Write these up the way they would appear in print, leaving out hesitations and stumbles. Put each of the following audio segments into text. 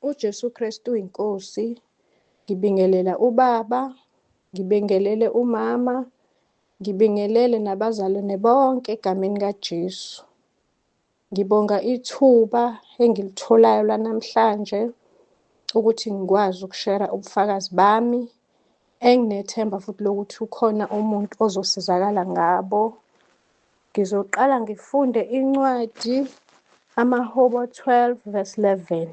uJesu Kristu inkosi, ngibingelela ubaba, ngibingelele umama, ngibingelele nabazalwane bonke egameni kaJesu. Ngibonga ithuba engilitholayo lanamhlanje ukuthi ngikwazi ukushera ubufakazi bami, enginethemba futhi lokuthi ukhona umuntu ozosizakala ngabo. Ngizoqala ngifunde incwadi amaHubo 12 verse 11.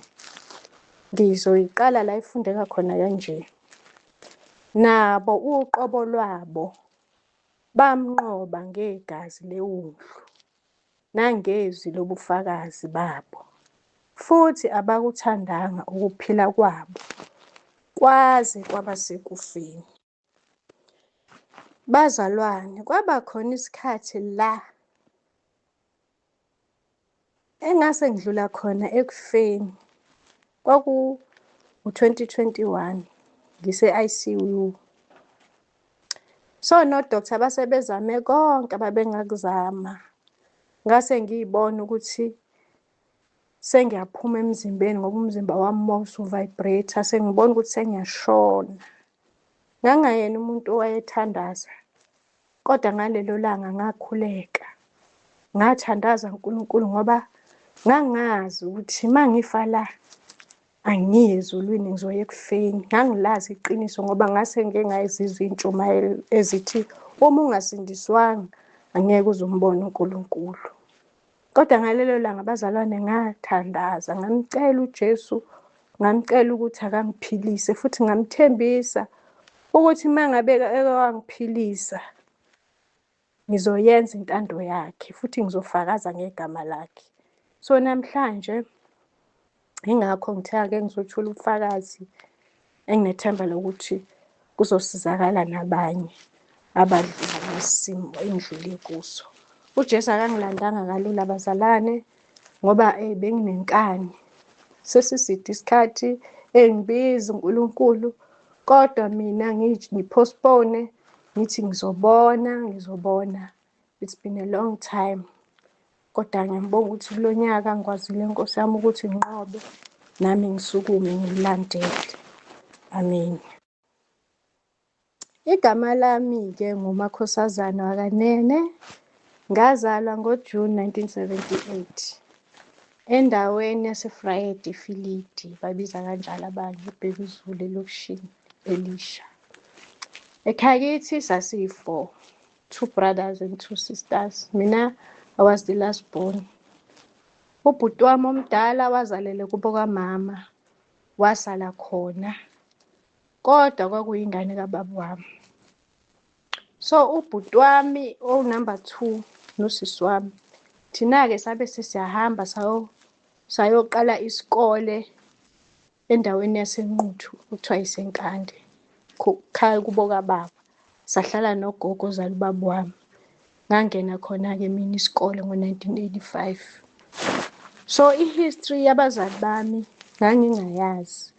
Ngizoyiqala la ifundeka khona kanje. Nabo uqobo lwabo bamnqoba ngegazi lewundlu nangezwi lobufakazi babo, futhi abakuthandanga ukuphila kwabo kwaze kwaba sekufeni. Bazalwane, kwaba khona isikhathi la engase ngidlula khona ekufeni. Kwaku-2021 ngise-ICU. So no-doctor basebezame konke ababengakuzama. Ngase ngiyibona ukuthi sengiyaphuma emzimbeni ngoba umzimba wami mawusu-vibrate, sengibona ukuthi sengiyashona. Ngangayena umuntu owayethandaza, kodwa ngalelo langa ngakhuleka. Ngathandaza uNkulunkulu ngoba ngangazi ukuthi uma ngifa la angiyi ezulwini ngizoya ekufeni. Ngangilazi iqiniso ngoba ngase ngike ngayizizwa iy'ntshumayelo ezithi uma ungasindiswanga angeke uze umbone uNkulunkulu. Kodwa ngalelo langa bazalwane ngathandaza, ngamcela uJesu, ngamcela ukuthi akangiphilise, futhi ngamthembisa ukuthi uma ngabe eke wangiphilisa ngizoyenza intando yakhe futhi ngizofakaza ngegama lakhe. So namhlanje ingakho ngithe-ake ngizothula ubufakazi enginethemba lokuthi kuzosizakala nabanye abadlula kulesi simo engidlule kuso. uJesu akangilandanga kalula bazalwane, ngoba benginenkani. Sesiside isikhathi engibiza uNkulunkulu, kodwa mina ngipostpone ngithi ngizobona. It's been a long time. Kodwa ngiyambonga ukuthi kulo nyaka ngikwazile Nkosi yami ukuthi nginqobe nami ngisukume ngilandele. Amen. Igama lami-ke nguMakhosazana Wakanene. Ngazalwa ngoJuni 1978 endaweni yaseFrayedi Filidi, babiza kanjalo abanye eBhekuzulu elokishini Elisha. Ekhaya kithi sasiyi-4, 2 brothers and 2 sisters. Mina I was the last born. Ubhuti wami omdala wazalele kubo kamama, wasala khona, kodwa kwakuyingane kababa wami. So ubhuti wami number 2 nosisi wami, thina-ke sabe sesiyahamba sayoqala isikole endaweni yaseNquthu okuthiwa yiseNkande, khaya kubo kababa. Sahlala nogogo ozala ubaba wami. Ngangena khona-ke mina isikole ngo-1985. So i-history yabazali bami ngangingayazi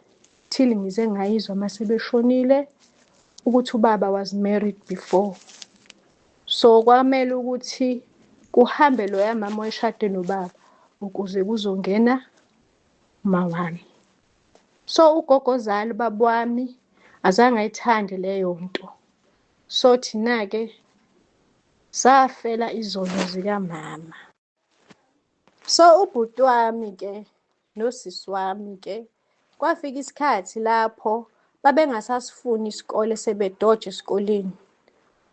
till ngize ngayizwa mase beshonile ukuthi ubaba was married before. So kwamele ukuthi kuhambe loya mama weshade nobaba ukuze kuzongena uma wami. So ugogo ozala ubaba wami azange ayithande leyo nto. So thina-ke safela izono zikamama. So ubhuti wami-ke nosisi wami-ke kwafika isikhathi lapho babengasasifuni isikole, sebedoja esikoleni.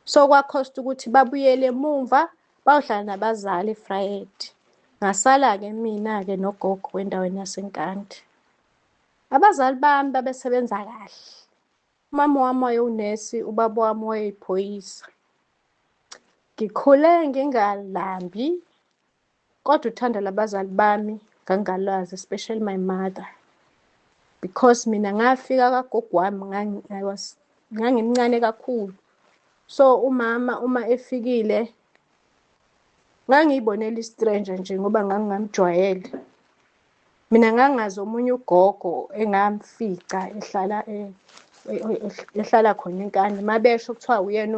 So kwakhosta ukuthi babuyele emumva bayohlala nabazali eFrayedi. Ngasala-ke mina-ke nogogo endaweni yaseNkande. Abazali bami babesebenza kahle. Umama wami wayewunesi, ubaba wami wayeyiphoyisa. Ngikhule ngingalambi, kodwa uthando labazali bami ngangalazi, especially my mother, because mina ngafika kagogo wami ngangimncane kakhulu. So umama uma efikile ngangiyibonela i-stranger nje ngoba ngangingamjwayele. Mina ngangazi omunye ugogo engamfica ehlala khona eNkande. Mabesho kuthiwa uyena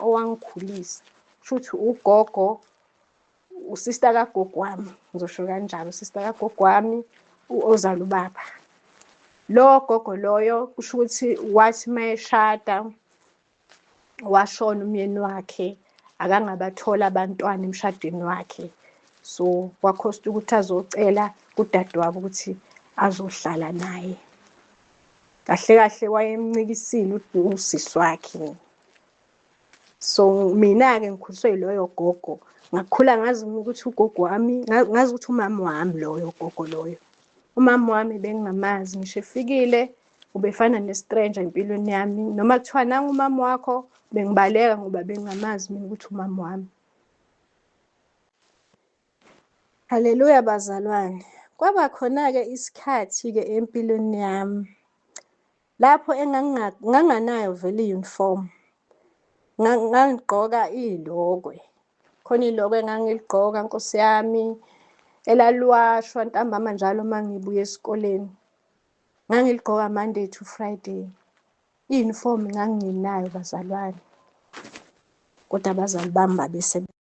owangikhulisa, kushuthi ugogo, usister kagogo wami, ngizosho kanjalo, usister kagogo wami ozala ubaba. Lo gogo loyo kusho ukuthi wathi mayeshada washona umyeni wakhe, akangabathola abantwana emshadweni wakhe. So kwakhosta ukuthi azocela kudadewabo ukuthi azohlala naye. Kahle kahle wayemncikisile usisi wakhe. So mina-ke ngikhuliswe yiloyo gogo, ngakhula ngazi ukuthi ugogo wami, ngazi ukuthi umama wami loyo gogo loyo. Umama wami bengingamazi, ngisho efikile ubefana ne-stranger empilweni yami. Noma kuthiwa nangu umama wakho, bengibaleka ngoba bengingamazi mina ukuthi umama wami. Haleluya bazalwane. Kwaba khona-ke isikhathi-ke empilweni yami lapho nganganayo vele i-uniform. Ngangigqoka ilokwe. Khona ilokwe engangiligqoka Nkosi yami, elaliwashwa ntambama njalo uma ngibuya esikoleni. Ngangiligqoka Monday to Friday. I-uniform nganginayo bazalwane. Kodwa abazali bami babesebenza.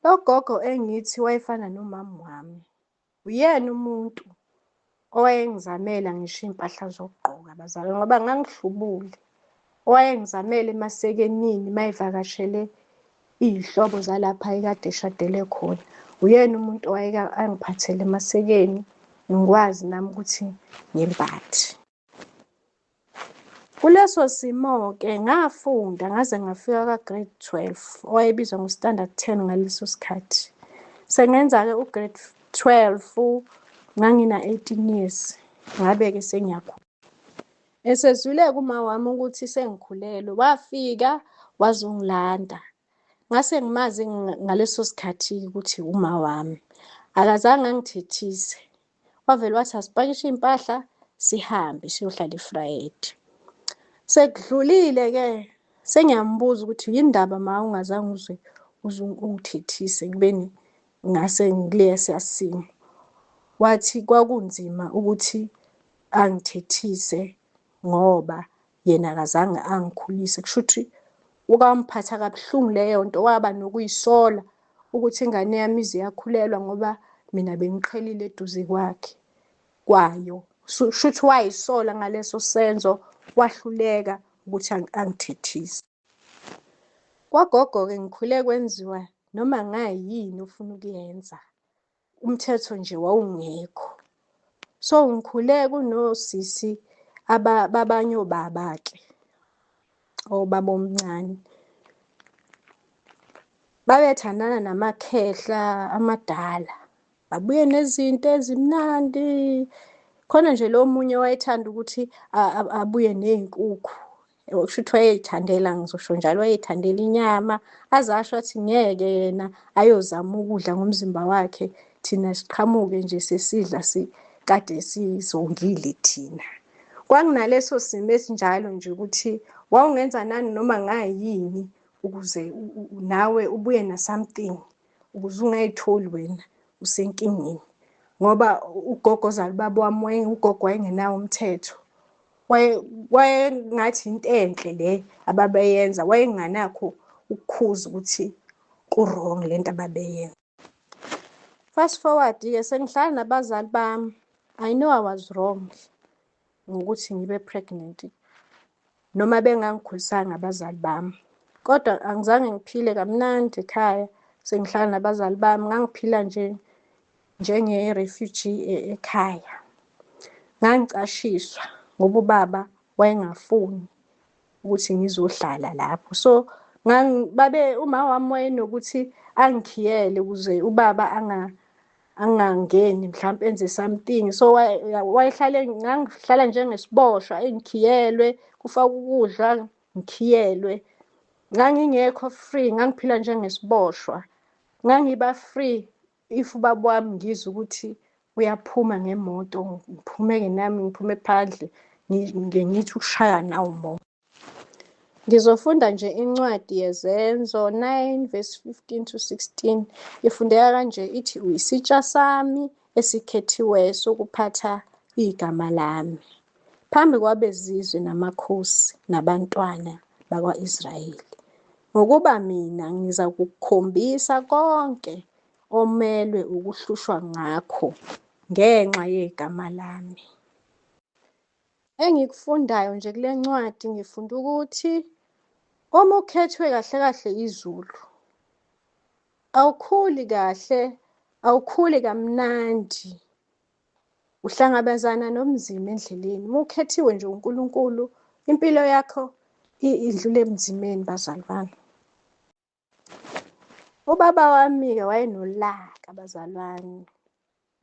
Lo gogo engithi wayefana nomama wami, uyena umuntu owayengizamela ngisho iy'mpahla zokugqoka bazalwane, ngoba ngangihlubule. Owayengizamela emasekenini mayivakashele iy'hlobo zalapha ekade eshadele khona. Uyena umuntu angiphathele emasekeni, ngikwazi nami ukuthi ngimbathe. Kuleso simo-ke ngafunda ngaze ngafika ka-grade 12, owayebizwa ngo-standard 10 ngaleso sikhathi. Sengenza-ke u-grade 12, ngangina-18 years, ngabe-ke sengiyakhula. Esezwile-ke uma wami ukuthi sengikhulelwe, wafika wazongilanda. Ngase ngimazi ngaleso sikhathi ukuthi uma wami. Akazange angithethise. Wavele wathi asipakishe iy'mpahla sihambe siyohlala eFrayedi. Sekudlulile-ke sengiyambuza ukuthi yini ndaba ma ungazange ungithethise ekubeni ngase ngilesiya simo. Wathi kwakunzima ukuthi angithethise ngoba yena akazange angikhulise. Kusho ukuthi kwamphatha kabuhlungu leyo nto, waba nokuyisola ukuthi ingane yami ize yakhulelwa ngoba mina bengiqhelile eduze kwayo. Kusho ukuthi wayisola ngaleso senzo, wahluleka ukuthi angithethise. Kwagogo-ke ngikhule kwenziwa noma ngayini ofuna ukuyenza, umthetho nje wawungekho. So ngikhule kunosisi babanye obaba-ke, obaba omncane. Babethandana namakhehla amadala, babuye nezinto ezimnandi. Khona nje lo munye wayethanda ukuthi abuye ney'nkukhu. Kusho ukuthi wayey'thandela, ngizosho njalo, wayey'thandela inyama. Aze asho athi ngeke yena ayozama ukudla ngomzimba wakhe, thina siqhamuke nje sesidla kade sizongile thina. Kwakunaleso simo esinjalo nje ukuthi wawungenza nani noma ngayini ukuze nawe ubuye na-something, ukuze ungay'tholi wena usenkingeni. Ngoba ugogo ozalibaba wami ugogo wayengenawo umthetho. Wayengathi into enhle le ababeyenza, wayenganakho ukukhuza ukuthi ku-wrong lento ababeyenza. Fast forward-ke sengihlala nabazali bami. I know I was wrong ngokuthi ngibe pregnant noma bengangikhulisanga abazali bami. Kodwa angizange ngiphile kamnandi ekhaya sengihlala nabazali bami. Ngangiphila nje njenge-refugee ekhaya. Ngangicashiswa ngoba ubaba wayengafuni ukuthi ngizohlala lapho. So umama wami wayenokuthi angikhiyele ukuze ubaba angangeni mhlampe enze something. So ngangihlala njengesiboshwa, engikhiyelwe, kufakwe ukudla ngikhiyelwe. Ngangingekho free, ngangiphila njengesiboshwa. Ngangiba free if ubaba wami ngizwe ukuthi uyaphuma ngemoto, ngiphume-ke nami ngiphume phandle, ngithi ukushaya nawo umoya. Ngizofunda nje incwadi yeZenzo 9:15-16. Ifundeka kanje, ithi uyisitsha sami esikhethiweyo sokuphatha igama lami phambi kwabezizwe namakhosi nabantwana bakwa-Israyeli. Ngokuba mina ngiza kukukhombisa konke omelwe ukuhlushwa ngakho ngenxa yegama lami. Engikufundayo nje kule ncwadi ngifunda ukuthi uma ukhethwe kahle kahle izulu, awukhuli kahle, awukhuli kamnandi, uhlangabezana nobunzima endleleni. Uma ukhethiwe nje uNkulunkulu, impilo yakho idlule ebunzimeni, bazali bami. Ubaba wami-ke wayenolaka, bazali bami.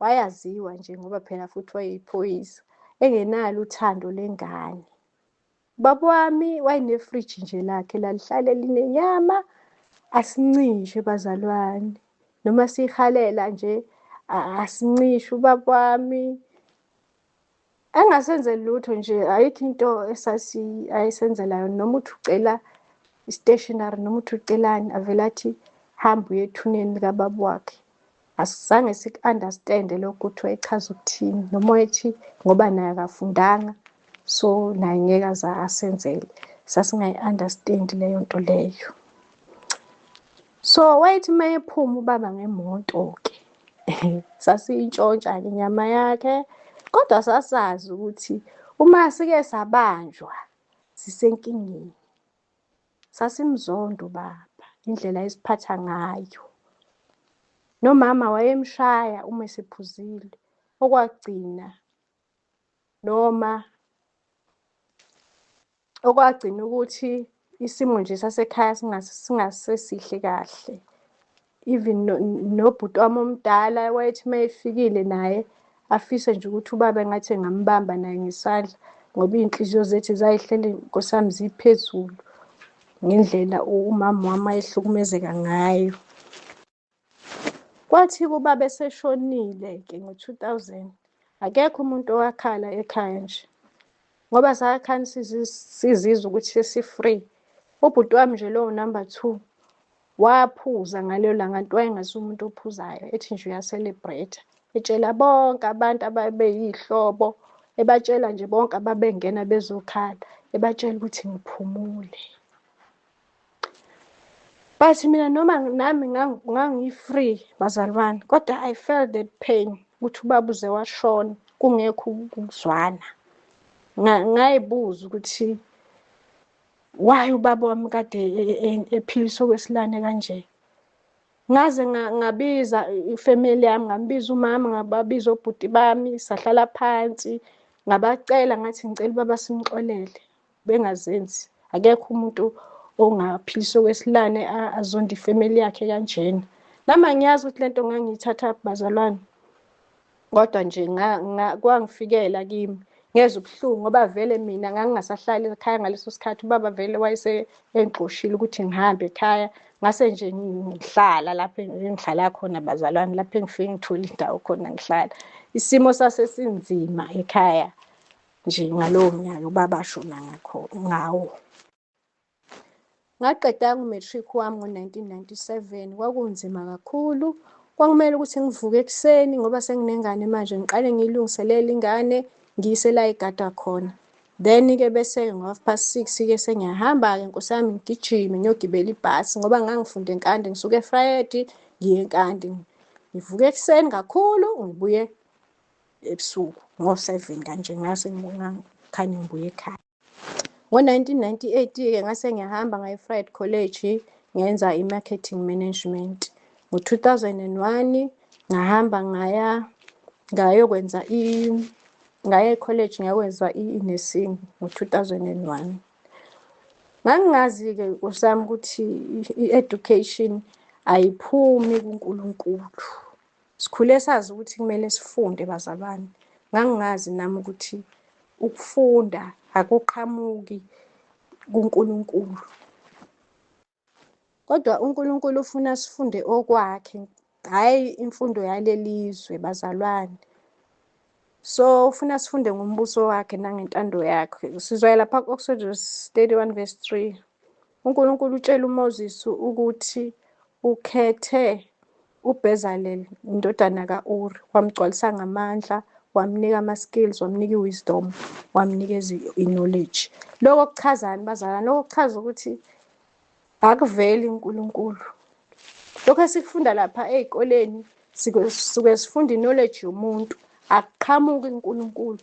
Wayaziwa nje ngoba phela futhi wayeyiphoyisa, engenalo uthando lengane. Ubaba wami wayenefriji nje lakhe lalihlale linenyama, asincishe bazali bami. Noma siyihalela nje asincishe ubaba wami. Angasenzeli lutho nje, ayikho into ayesenzela yona. Noma uthi ucela i-stationery, noma uthi ucelani, avele athi hamba uye ethuneni likababa wakhe. Asizange siku-understand-e lokho ukuthi wayechaza ukuthini, noma wayethi ngoba naye akafundanga so naye ngeke aze asenzele. Sasingayi-understand leyo nto leyo. So wayethi uma ephuma ubaba ngemoto-ke sasiyintshontsha-ke inyama yakhe, kodwa sasazi ukuthi uma sike sabanjwa sisenkingeni. Sasimzonda ubaba, indlela ayesiphatha ngayo. Nomama wayemshaya uma esephuzile, okwagcina ukuthi isimo nje sasekhaya singasesihle kahle. Even nobhuti wami omdala wayethi uma efikile naye afise nje ukuthi ubaba engathi engambamba naye ngesandla, ngoba iy'nhliziyo zethu zayihleli Nkosi yami ziphezulu ngendlela umama wami ayehlukumezeka ngayo. Kwathi ubaba eseshonile-ke ngo-2000, akekho umuntu owakhala ekhaya nje, ngoba sakhani sizizwa ukuthi sesi-free. Ubhuti wami nje lowo number 2 waphuza ngalelo langa, kanti wayengasiye umuntu ophuzayo, ethi nje uya-celebrate, etshela bonke abantu ababeyihlobo, ebatshela nje bonke ababengena bezokhala, ebatshela ukuthi ngiphumule. But mina noma nami ngangi-free bazali bami, kodwa I felt that pain ukuthi ubaba uze washona kungekho ukuzwana. Ngayibuza ukuthi why ubaba wami kade ephiliswa okwesilwane kanje. Ngaze ngabiza ifamily yami, ngambiza umama, ngababiza obhuti bami, sahlala phansi, ngabacela ngathi ngicela ubaba simxolele. Bengazenzi. Akekho umuntu ongaphiliswa okwesilwane azonda ifamily yakhe kanjena. Nami angiyazi ukuthi lento ngangiyithatha bazalwane, kodwa nje kwangifikela kimi. Ngezwa ubuhlungu ngoba vele mina ngangingasahlali ekhaya ngaleso sikhathi. Ubaba vele wayese engixoshile ukuthi ngihambe ekhaya. Ngase nje ngihlala lapho engihlala khona bazalwane, lapho engifike ngithole indawo khona ngihlala. Isimo sasesinzima ekhaya nje ngalowo mnyaka ubaba ashona ngawo. Ngaqeda u-matric wami ngo-1997, kwakunzima kakhulu. Kwakumele ukuthi ngivuke ekuseni ngoba senginengane manje, ngiqale ngiyilungiselele ingane, ngiyise la igada khona. Then-ke bese ngo-6:30-ke sengiyahamba-ke Nkosi yami ngigijime ngiyogibela ibhasi, ngoba ngangifunde eNkandi, ngisuke eFreyhead ngiye eNkandi. Ngivuke ekuseni kakhulu, ngibuye ebusuku ngo-7 kanje, ngase ngikhanye ngibuye ekhaya. Ngo-1998-ke ngase ngiyahamba ngaya e-Freiheit College ngenza i-marketing management. Ngo-2001 ngahamba ngayokwenza ngaya e-college ngayokwenza i-nursing ngo-2001. Ngangingazi-ke Nkosi yami ukuthi i-education ayiphumi kuNkulunkulu. Sikhule sazi ukuthi kumele sifunde bazalwane. Ngangingazi nami ukuthi ukufunda akuqhamuki kuNkulunkulu, kodwa uNkulunkulu ufuna sifunde okwakhe, hhayi imfundo yalelizwe bazalwane. So ufuna sifunde ngombuso wakhe nangentando yakhe. Sizwa lapha ku-Exodus 31:3, uNkulunkulu utshela uMoses ukuthi ukhethe uBezalel indodana ka-Uri, wamgcwalisa ngamandla, wamnika ama-skills, wamnika i-wisdom, wamnikeza i-knowledge. Lokho kuchazani bazalwane? Lokho kuchaza ukuthi akuveli uNkulunkulu. Lokho esikufunda lapha ey'koleni suke sifunda i-knowledge yomuntu, akuqhamuki uNkulunkulu.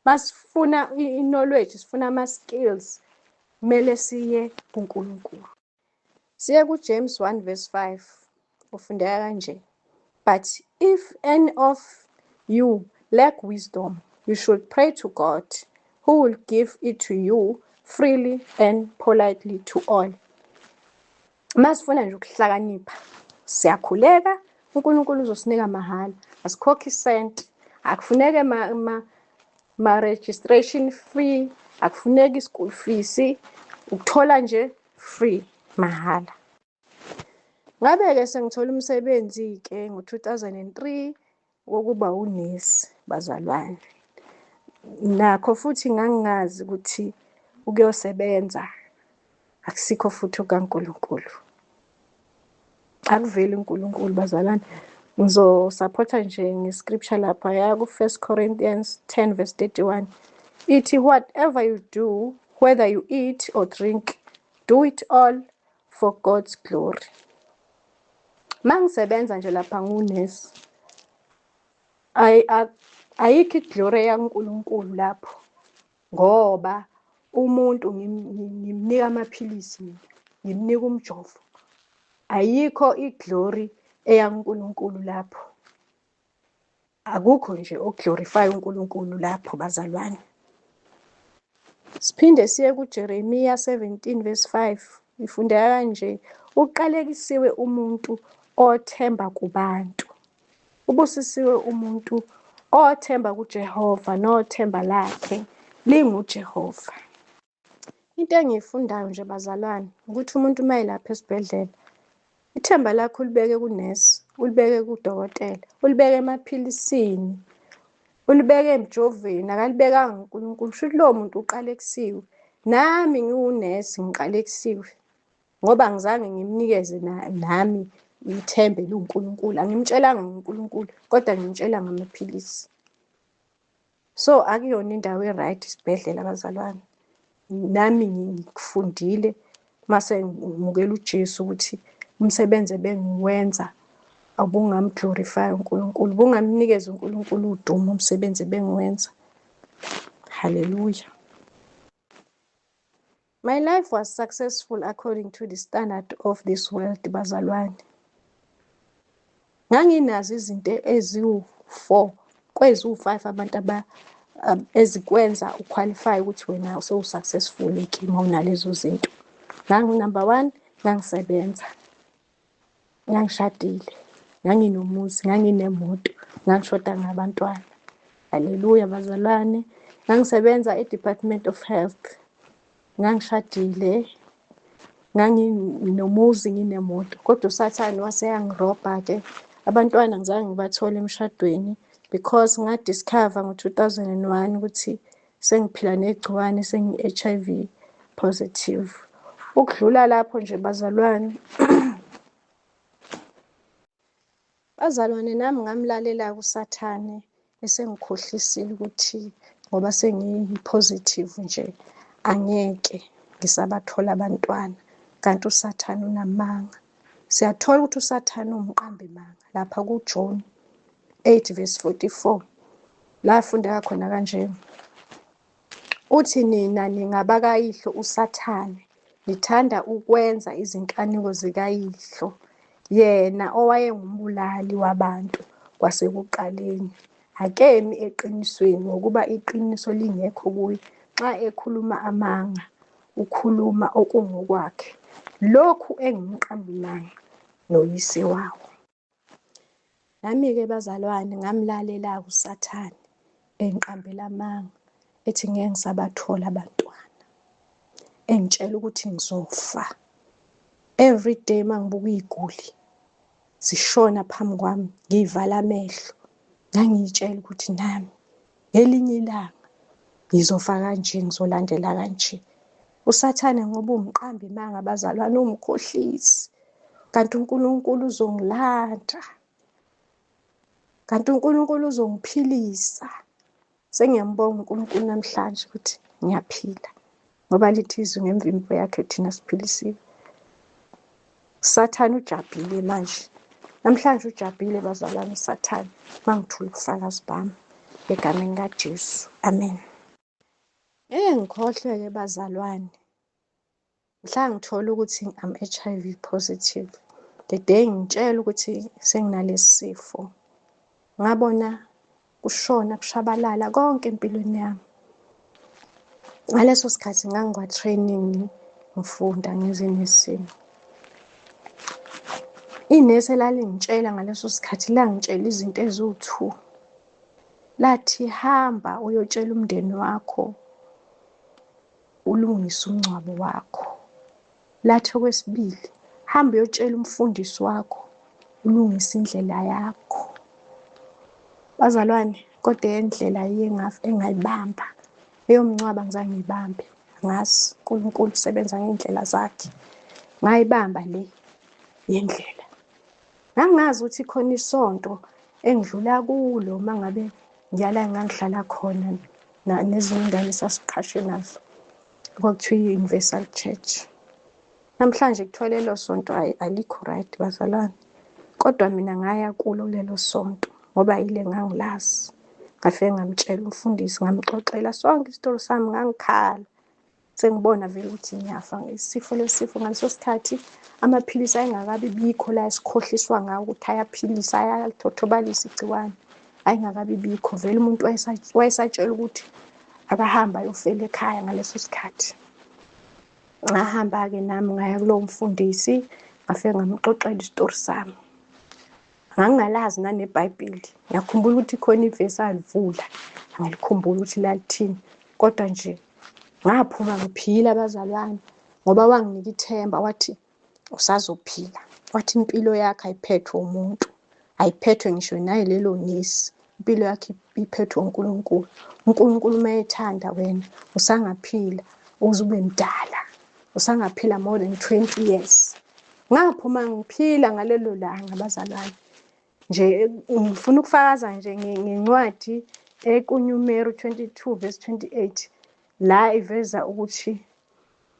Masifuna i-knowledge, sifuna ama-skills, kumele siye kuNkulunkulu. Siye kuJames 1 verse 5, ufundeka kanje. But if any of you lack wisdom, you should pray to God, who will give it to you freely and politely to all. Masifuna nje ukuhlakanipha, siyakhuleka, uNkulunkulu uzosinika mahhala. Asikhokhi isenti, akufuneke ma-registration fee, akufuneki i-school fees, ukuthola nje free, mahhala. Ngabe-ke sengithola umsebenzi-ke ngo-2003 wokuba unesi, bazalwane. Nakho futhi ngangingazi ukuthi ukuyosebenza akusikho futhi kukaNkulunkulu. Akuveli uNkulunkulu, bazalwane. Ngizosupport nje nge-scripture lapha ya ku-1 Corinthians 10 verse 31. Ithi, whatever you do, whether you eat or drink, do it all for God's glory. Mangisebenza nje lapha ngunesi, ayikho iglory yaNkulunkulu lapho, ngoba umuntu ngimnika amaphilisi, ngimnika umjovo. Ayikho iglory eyaNkulunkulu lapho. Akukho nje oglorify uNkulunkulu lapho, bazalwane. Siphinde siye kuJeremiya 17 verse 5, ifundeka kanje. Uqalekisiwe umuntu othemba kubantu, ubusisiwe umuntu othemba kuJehova, nothemba lakhe linguJehova. Into engiyifundayo nje, bazalwane, ukuthi umuntu uma elapha esibhedlela, ithemba lakho ulibeke kunesi, ulibeke kudokotela, ulibeke emaphilisini, ulibeke emjoveni, akalibekanga uNkulunkulu. Shuthi lowo muntu uqalekisiwe. Nami ngiwunesi ngiqalekisiwe, ngoba ngizange ngimnikeze nami ithembe luNkulunkulu. Angimtshelanga ngoNkulunkulu, kodwa ngimtshela ngamaphilisi. So akuyona indawo e-right isibhedlela, bazalwane. Nami ngikufundile mase ngimukela uJesu ukuthi umsebenzi ebengiwenza abungamglorify uNkulunkulu, bungamnikeza uNkulunkulu udumo umsebenzi ebengiwenza. Hallelujah. My life was successful according to the standard of this world, bazalwane. Nganginazo izinto eziwu-4 kweziwu-5 abantu ezikwenza uqualify ukuthi wena usuccessful uma unalezo zinto. Number 1, ngangisebenza, ngangishadile, nganginomuzi, nganginemoto, ngangishoda ngabantwana. Haleluya, bazalwane. Ngangisebenza e-Department of Health, ngangishadile, nganginomuzi, nginemoto. Kodwa uSathane waseyangirobha-ke. Abantwana ngizange ngibathole emshadweni because ngadiscover ngo-2001 ukuthi sengiphila negciwane, sengi-HIV positive. Ukudlula lapho nje, bazalwane, bazalwane, nami ngamlalela kuSathane esengikhohlisile ukuthi ngoba sengiyi-positive nje angeke ngisabathola abantwana. Kanti uSathane unamanga. Siyathola ukuthi uSathane umqambi manga lapha kuJohn 8 verse 44. La fundeka khona kanje. Uthi nina ningabakayihlo uSathane, nithanda ukwenza izinkaniko zikayihlo, yena owayengumbulali wabantu kwasekuqaleni. Akemi eqinisweni ngokuba iqiniso lingekho kuye. Xa ekhuluma amanga, ukhuluma okungokwakhe. Lokhu engumqambi manga noyise wawo. Nami-ke, bazalwane, ngamlalela uSathane engiqambela amanga ethi ngeke ngisabathola abantwana, engitshela ukuthi ngizofa. Every day mangibuka iy'guli zishona phambi kwami, ngiyivala amehlo, ngangiyitshela ukuthi nami ngelinye ilanga ngizofa kanje, ngizolandela kanje. uSathane ngoba umqambi manga, bazalwane, umkhohlisi. Kanti uNkulunkulu uzongilanda, kanti uNkulunkulu uzongiphilisa. Sengiyambonga uNkulunkulu namhlanje ukuthi ngiyaphila, ngoba lithi izwi ngemvimbo yakhe thina siphilisiwe. uSathane ujabhile manje, namhlanje ujabhile, bazalwane, uSathane, mangithula ubufakazi bami egameni kaJesu. Amen. Ngikhohlwe-ke bazalwane, mhla ngithola ukuthi I'm HIV positive, the day ngitshela ukuthi senginalesi sifo, ngabona kushona kushabalala konke empilweni yami. Ngaleso sikhathi ngangikwa-training ngifunda ngezinye izimo. Inesi elalingitshela ngaleso sikhathi langitshela izinto eziwu-2. Lathi hamba uyotshela umndeni wakho ulungise umngcwabo wakho. Lathi okwesibili, hamba uyotshela umfundisi wakho ulungise indlela yakho. Bazalwane, kodwa indlela engayibamba eyomngcwaba ngizange ngiyibambe. Ngazi uNkulunkulu usebenza ngey'ndlela zakhe. Ngayibamba le yendlela. Ngangazi ukuthi khona isonto engidlula kulo uma ngabe ngiyala engangihlala khona nezinye iy'ngane esasiqhashe nazo, kwakuthiwa i-Universal Church. Namhlanje kuthiwa lelo sonto alikho right bazalwane, kodwa mina ngaya kulo lelo sonto ngoba yile ngangilazi. Ngafike ngamtshela umfundisi, ngamxoxela sonke isitori sami, ngangikhala sengibona vele ukuthi ngiyafa. Isifo ngaleso sikhathi amaphilisi ayengakabi bikho la esikhohliswa ngawo ukuthi ayaphilisa, ayalithothobalisa igciwane, ayengakabi bikho. Vele umuntu wayesatshela ukuthi akahambe ayofela ekhaya ngaleso sikhathi. Ngahamba-ke nami ngaya kulowo mfundisi, ngafike ngamxoxela isitori sami. Ngangingalazi naneBhayibheli, ngiyakhumbula ukuthi khona ivesi alivula, angilikhumbula ukuthi lalithini, kodwa nje ngaphuma ngiphila abazalwane, ngoba wanginika ithemba, wathi usazophila, wathi impilo yakho ayiphethwe umuntu, ayiphethwe ngisho naye lelo nesi, impilo yakho iphethwe uNkulunkulu. uNkulunkulu uma ethanda wena usangaphila uze ube mdala, usangaphila more than 20 years. Ngaphuma ngiphila ngalelo langa bazalwane. Nje ngifuna ukufakaza nje ngencwadi kuNumeri 22 verse 28 la iveza ukuthi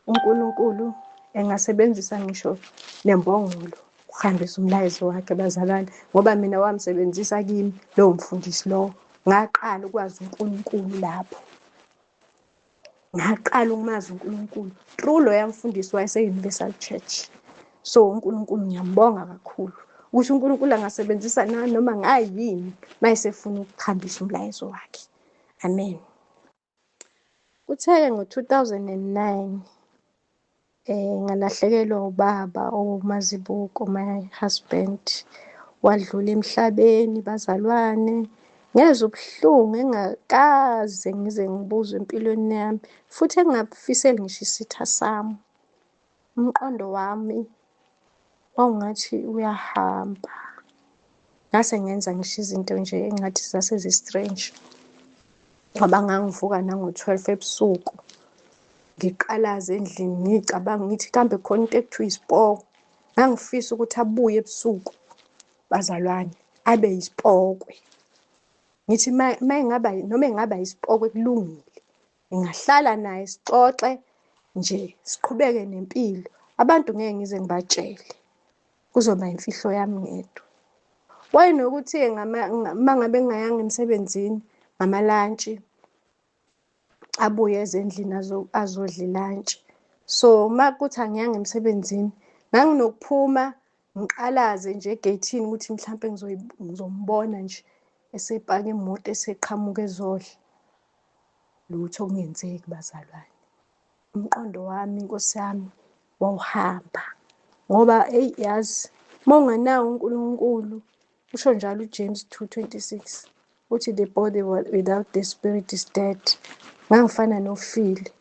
uNkulunkulu engasebenzisa ngisho nembongolo ukuhambisa umlayezo wakhe bazalwane, ngoba mina wamsebenzisa kimi lowo mfundisi lowo. Ngaqala ukwazi uNkulunkulu lapho, ngaqala ukumazi uNkulunkulu through loya mfundisi wase-Universal Church. So uNkulunkulu ngiyambonga kakhulu ukuthi uNkulunkulu angasebenzisa noma ngayini mayesefuna ukuhambisa umlayezo wakhe. Amen. Kuthe ngo-2009 ngalahlekelwa ubaba oMazibuko, my husband, wadlula emhlabeni bazalwane. Ngezwe ubuhlungu engakaze ngize ngibuzwe empilweni yami, futhi engingafiseli ngisho isitha sami. Umqondo wami wawungathi uyahamba. Ngase ngenza ngisho izinto nje engathi zasezi-strange, ngoba ngangivuka nango-12 ebusuku ngiqalaze endlini, ngicabanga ngithi kambe khona into ekuthiwa isipoko. Ngangifisa ukuthi abuye ebusuku bazalwane, abe yisipokwe. Ngithi noma engaba yisipokwe kulungile, ngingahlala naye sixoxe nje, siqhubeke nempilo. Abantu ngeke ngize ngibatshele, kuzoba imfihlo yami ngedwa. Wayenokuthi-ke uma ngabe ngingayanga emsebenzini ngamalantshi, abuye eze endlini azodla ilantshi. So uma kuthi angiyanga emsebenzini, nganginokuphuma ngiqalaze nje egeyithini ukuthi mhlampe ngizombona nje esepaka imoto eseqhamuka ezodla. Lutho kungenzeki bazalwane. Umqondo wami, Nkosi yami, wawuhamba ngoba yazi uma unganawo uNkulunkulu, usho njalo uJames 2:26 uthi the body without the spirit is dead. Ngangifana nofile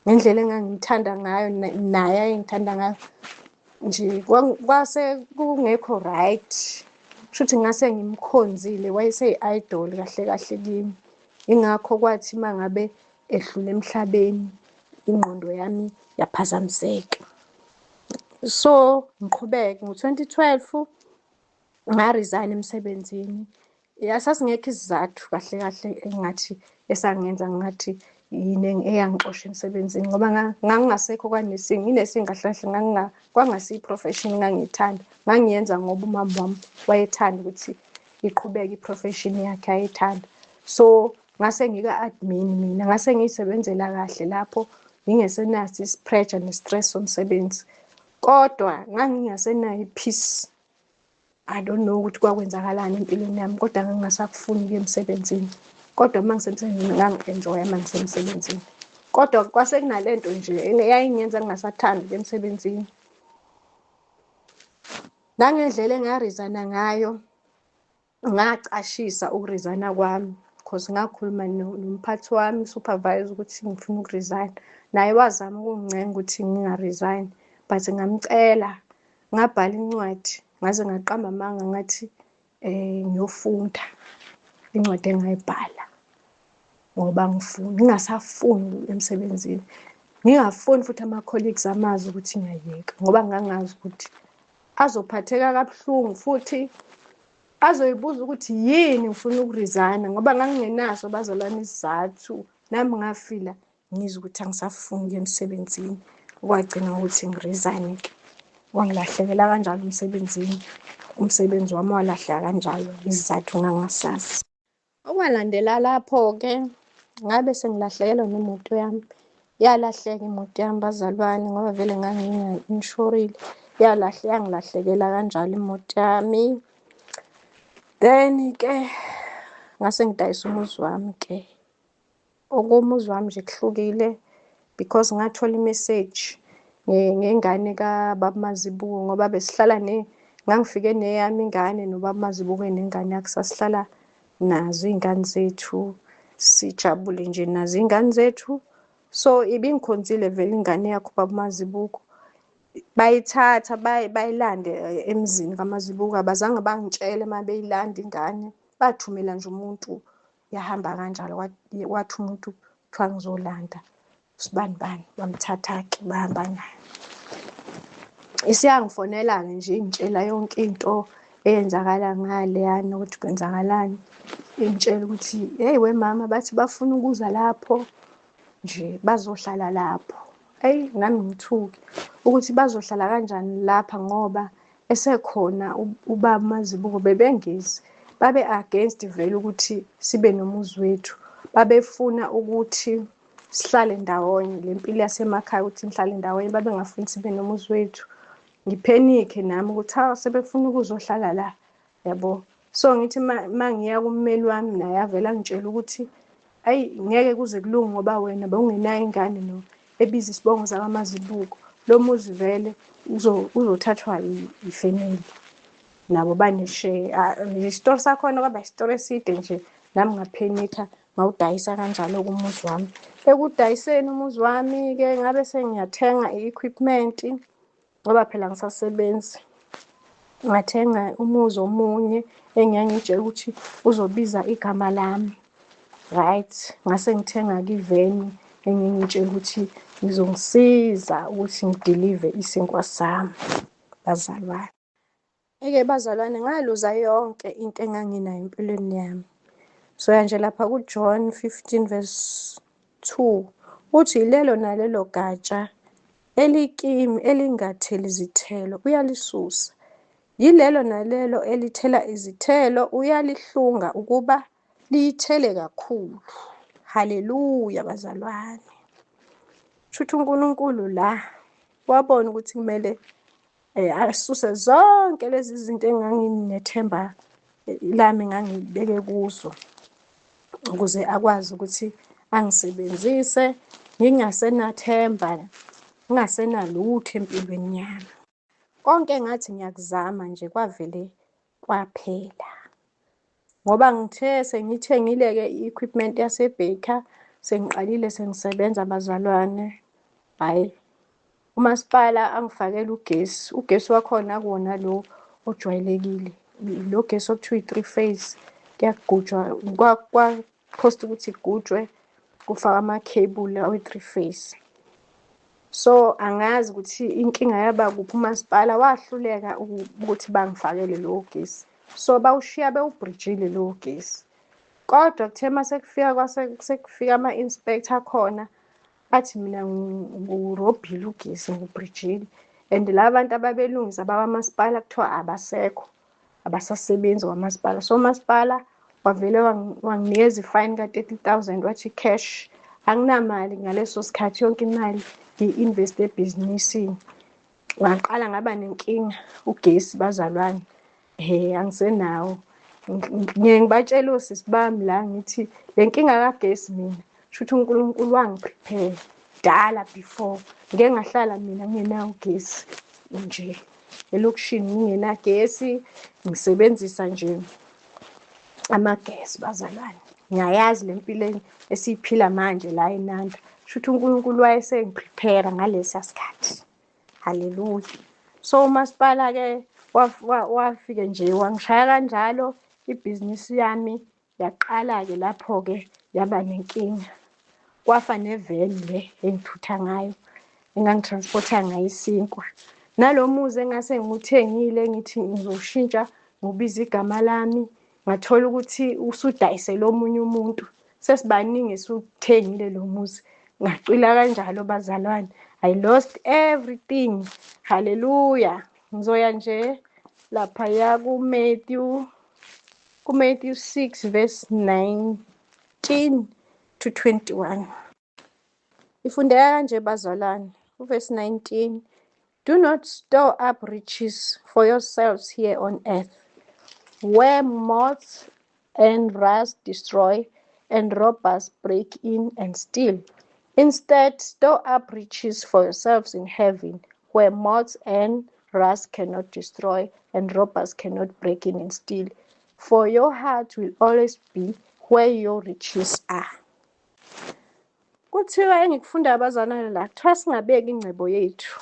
ngendlela engangimthanda ngayo naye ayengithanda ngayo nje, kwase kungekho right. Kushuthi ngase ngimkhonzile, wayeseyi-idol kahle kahle kimi. Ingakho kwathi uma ngabe edlula emhlabeni ingqondo yami yaphazamiseka. So ngiqhubeke ngo-2012 nga-resign emsebenzini. Sasingekho isizathu kahle kahle engathi esangenza ngathi yini eyangixosha emsebenzini, ngoba ngangingasekho nginesinga kahle kahle, kwangasiyi-profession engangiyithanda. Ngangiyenza ngoba umama wami wayethanda ukuthi iqhubeke i-profession yakhe ayethanda. So ngase ngika-admin mina, ngase ngiyisebenzela kahle lapho ngingesenaso isipressure ne-stress somsebenzi. Kodwa ngangingasenayo i-peace. I don't know ukuthi kwakwenzakalani empilweni yami, kodwa ngangingasakufuni-ke emsebenzini. Kodwa uma ngisemsebenzini ngangi-enjoya uma ngisemsebenzini. Kodwa kwase kunale nto nje yayingenza ngingasathandi emsebenzini. Nangendlela enga-resign-a ngayo, ngacashisa uku-resign-a kwami because ngakhuluma nomphathi wami, supervisor, ukuthi ngifuna uku-resign. Naye wazama ukungicenga ukuthi nginga-resign, but ngamcela, ngabhala incwadi, ngaze ngaqamba amanga ngathi ngiyofunda incwadi engayibhala ngoba ngingasafuni emsebenzini. Ngingafuni futhi ama-colleagues amazi ukuthi ngiyayeka ngoba ngangazi ukuthi azophatheka kabuhlungu futhi azoyibuza ukuthi yini ngifuna uku-resign-a ngoba ngangingenaso bazalwane isizathu. Nami ngafila ngizwe ukuthi angisafuni emsebenzini, kwagcina ukuthi ngi-resign-ke. Wangilahlekela kanjalo emsebenzini, umsebenzi wami walahleka kanjalo, isizathu ngangasazi. Okwalandela lapho-ke ngabe sengilahlekelwa nemoto yami. Yalahleka imoto yami bazalwane ngoba vele nganginga-inshorile. Yangilahlekela kanjalo imoto yami. Then-ke ngase ngidayisa umuzi wami-ke. Okumuzi wami nje kuhlukile because ngathola i-message ngengane kaBaba Mazibuko ngoba besihlala ngangifike neyami ingane noBaba Mazibuko enengane yakhe, sasihlala nazo iy'ngane zethu, sijabule nje nazo iy'ngane zethu. So ibingikhonzile vele ingane yakhe uBaba Mazibuko. Bayithatha bayilande emzini kaMazibuko, abazange bangitshele uma beyilanda ingane. Bathumela nje umuntu, yahamba kanjalo, wathi umuntu kuthiwa ngizolanda usibani bani, bamthatha-ke bahamba naye. Isiyangifonela-ke nje ingitshela yonke into eyenzakala ngaleyana ukuthi kwenzakalani. Ingitshela ukuthi hey we mama, bathi bafuna ukuza lapho nje bazohlala lapho. Eyi nami ngithuke ukuthi bazohlala kanjani lapha ngoba esekhona uBaba Mazibuko bebengezi. Babe against vele ukuthi sibe nomuzi wethu. Babefuna ukuthi sihlale ndawonye, le mpilo yasemakhaya ukuthi nihlale ndawonye, babengafuni sibe nomuzi wethu. Ngiphenike nami ukuthi sebefuna ukuzohlala la, yabo. So ngithi mangiya kummeli wami naye avele angitshela ukuthi ayi ngeke kuze kulunge ngoba wena bewungenayo ingane no ebiza isibongo sakaMazibuko. Lo muzi vele uzothathwa ifamily, nabo bane-share. Isitori sakhona kwaba isitori eside nje, nami ngaphenika ngawudayisa kanjalo umuzi wami. Ekudayiseni umuzi wami-ke ngabe sengiyathenga i-equipment ngoba phela angisasebenzi. Ngathenga umuzi omunye engangitshela ukuthi uzobiza igama lami, right. Ngase ngithenga-ke iveni engingitshela ukuthi ngizongisiza ukuthi ngidilive isinkwa sami, bazalwane. Eke bazalwane, ngaluza yonke into enganginayo empilweni yami. Soya nje lapha kuJohn 15:2 uthi yilelo nalelo gatsha elikimi elingatheli izithelo uyalisusa, yilelo nalelo elithela izithelo uyalihlunga ukuba liyithele kakhulu. Haleluya bazalwane. Shuthi uNkulunkulu la wabona ukuthi kumele asuse zonke lezi zinto enganginethemba lami ngangibeke kuzo ukuze akwazi ukuthi angisebenzise ngingasenathemba, ngingasenalutho empilweni yami. Konke ngathi ngiyakuzama nje kwavele kwaphela. Ngoba sengithengile-ke i-equipment yaseBaker, sengiqalile sengisebenza bazalwane. Hhayi, umasipala angifakela ugesi. Ugesi wakhona akuwona lo ojwayelekile. Lo gesi okuthiwa i-3 phase. Kuyagujwa, kwaphosta ukuthi kugujwe kufakwe amakhebula awe-3 phase. So angazi ukuthi inkinga yaba kuphi, umasipala wahluleka ukuthi bangifakele lowo gesi. So bawushiya bewubhrijile lowo gesi. Kodwa kuthe uma sekufika ama-inspector akhona, athi mina ngiwurobhile ugesi, ngiwubhrijile. And laba bantu ababelungisa bakwamasipala kuthiwa abasekho, abasasebenzi kwamasipala. So umasipala wavele wanginikeza ifine ka-30,000 wathi cash. Anginamali ngaleso sikhathi, yonke imali ngi-investe ebhizinisini. Ngaqala ngaba nenkinga, ugesi bazalwane, angisenawo. Ngiye ngibatshele osisi bami la ngithi le nkinga kagesi mina shuthi uNkulunkulu wangi-prepare dala before. Ngike ngahlala mina ngingenawo ugesi nje elokishini, ngingenagesi, ngisebenzisa nje amagesi bazalwane. Ngiyayazi le mpilo esiyiphila manje la eNanda, shuthi uNkulunkulu wayesengiprepare ngalesa sikhathi. Haleluya. So umasipala-ke wafike nje wangishaya kanjalo, ibhizinisi yami yaqala-ke lapho-ke yaba nenkinga. Kwafa neveni le engithutha ngayo, engangitransporta ngayo isinkwa. Nalo muzi engase ngiwuthengile ngithi ngizoshintsha ngiwubize igama lami, ngathola ukuthi usudayisele omunye umuntu. Sesibaningi esiwuthengile lo muzi, ngacwila kanjalo bazalwane. I lost everything. Haleluya. Ngizoya nje laphaya kuMatthew 6 verse 19 to 21. Ifundeka kanje bazalwane, verse 19. Do not store up riches for yourselves here on earth, where moths and rust destroy and robbers break in and steal. Instead, store up riches for yourselves in heaven, where moths and rust cannot destroy and robbers cannot break in and steal. For your heart will always be where your riches are. Kuthiwa engikufunda abazalwane la, kuthiwa singabeki ingcebo yethu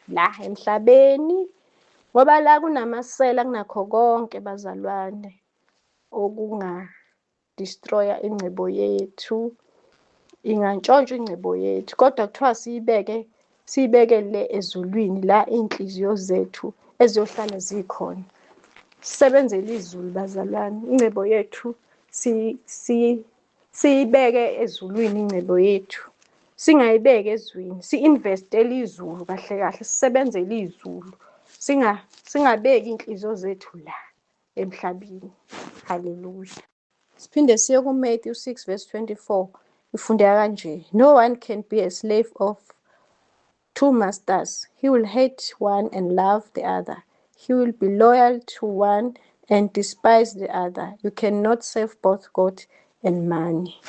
la emhlabeni, ngoba la kunamasela, kunakho konke bazalwane okunga-destroya ingcebo yethu, ingantshontshwa ingcebo yethu. Kodwa kuthiwa siyibekele ezulwini la iy'nhliziyo zethu eziyohlala zikhona. Sisebenzele izulu bazalwane, ingcebo yethu siyibeke ezulwini ingcebo yethu. Singayibeki ezweni, si-investele izulu kahle kahle, sisebenzele izulu. Singabeki iy'nhliziyo zethu la emhlabeni. Haleluya. Siphinde siye kuMatthew 6 verse 24. Ifundeka kanje. No one can be a slave of two masters. He will hate one and love the other. He will be loyal to one and despise the other. You cannot serve both God and money.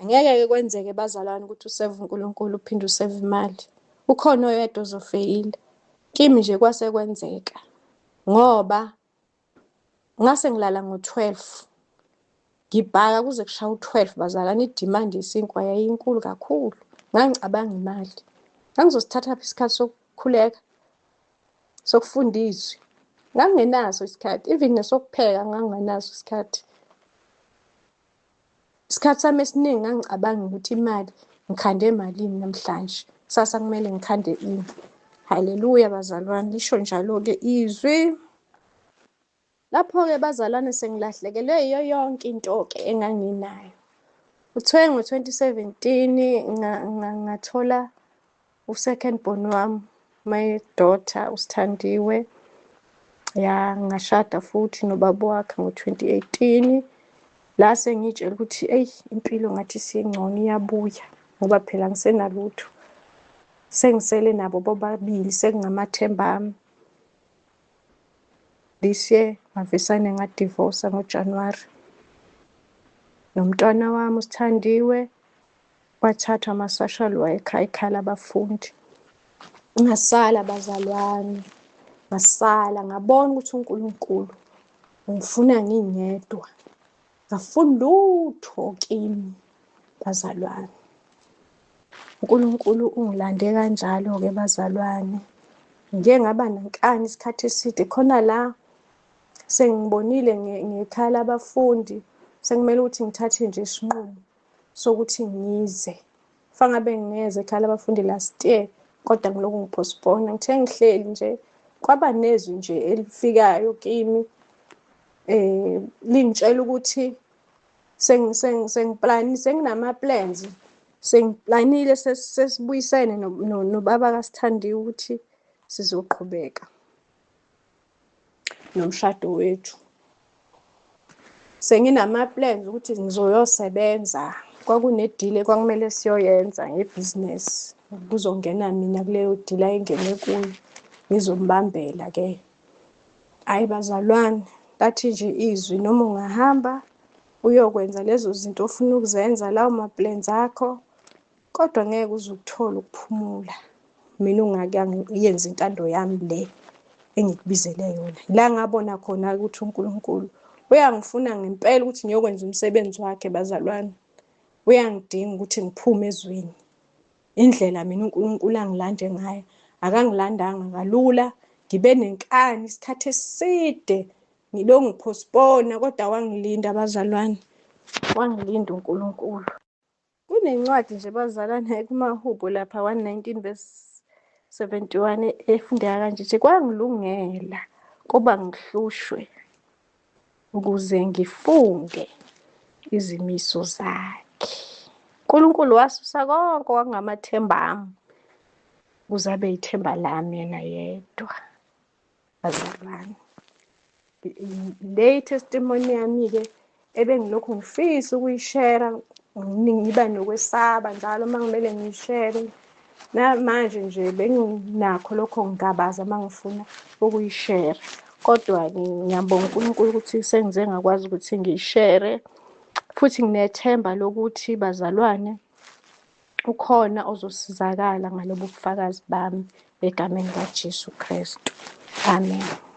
Angeke-ke kwenzeke bazalwane ukuthi useve uNkulunkulu uphinde useve imali. Ukhona oyedwa ozofeyila. Kimi nje kwase kwenzeka ngoba ngase ngilala ngo-12, ngibhaka kuze kushaya u-12 bazalwane. Idimandi yesinkwa yayinkulu kakhulu, ngangicabanga imali. Ngangizosithatha phi isikhathi sokukhuleka, sokufunda izwi? Ngangingenaso isikhathi, even nesokupheka ngangingenaso isikhathi. Isikhathi sami esiningi ngangicabanga ukuthi imali, ngikhande malini namhlanje, kusasa kumele ngikhande ini. Haleluya bazalwane, lisho njalo-ke izwi. Lapho-ke bazalwane sengilahlekelwe yiyo yonke into-ke enganginayo. Kuthiwe ngo-2017 ngathola u-second born wami, my daughter uSthandiwe. Ya, ngashada futhi nobaba wakhe ngo-2018. La sengiyitshela ukuthi eyi, impilo ngathi singcono iyabuya, ngoba phela ngisenalutho. Sengisele nabo bobabili, sekungamathemba ami. This year ngavesane ngadivosa ngoJanuwari. Nomntwana wami uSthandiwe wathathwa ama-social worker ekhaya labafundi. Ngasala bazalwane, ngasala ngabona ukuthi uNkulunkulu ungifuna ngingedwa. Ngafuni lutho kimi bazalwane. uNkulunkulu ungilande kanjalo-ke bazalwane. Ngike ngaba nenkani isikhathi eside, khona la sengibonile ngekhaya labafundi sekumele ukuthi ngithathe nje isinqumo sokuthi ngize. Fangabe ngingeze ekhaya labafundi last year, kodwa ngilokhu ngipostpone. Ngithe ngihleli nje, kwaba nezwi nje elifikayo kimi lingitshela ukuthi senginama-plans, sengiplanile, sesibuyisene nobaba kaSthandiwe ukuthi sizoqhubeka nomshado wethu. Senginama-plans ukuthi ngizoyosebenza. Kwakunedili ekwakumele siyoyenza ngebhizinesi. Kuzongena mina kuleyo dili ayengene kuyo, ngizombambela-ke. Hhayi bazalwane, lathi nje izwi noma ungahamba uyokwenza lezo zinto ofuna ukuzenza, lawo ma-plans akho, kodwa ngeke uze ukuthola ukuphumula. Mina ungake intando yami le engikubizele yona. La ngabona khona ukuthi uNkulunkulu uyangifuna ngempela ukuthi ngiyokwenza umsebenzi wakhe bazalwane. Uyangidinga ukuthi ngiphume ezweni. Indlela mina uNkulunkulu angilande ngayo. Akangilandanga kalula, ngibe nenkani isikhathi eside, ngilo ngiphospona, kodwa wangilinda abazalwane. Wangilinda uNkulunkulu. Kunencwadi nje bazalwane kumaHubo lapha 119 verse 71 efundeka kanje ithi, kwangilungela kuba ngihlushwe ukuze ngifunge izimiso zakhe. uNkulunkulu wasusa konke kwakungamathemba ami ukuze abe yithemba lami yena yedwa bazalwane. Le testimony yami-ke ebengilokhu ngifisa ukuyishera, ngiba nokwesaba njalo uma kumele ngiyishere. Namanje nje benginakho lokho ngingabaza uma ngifuna ukuyishera. Kodwa ngiyambonga uNkulunkulu ukuthi sengize ngakwazi ukuthi ngiyishere. Futhi nginethemba lokuthi bazalwane ukhona ozosizakala ngalobu bufakazi bami egameni likaJesu Kristu. Amen.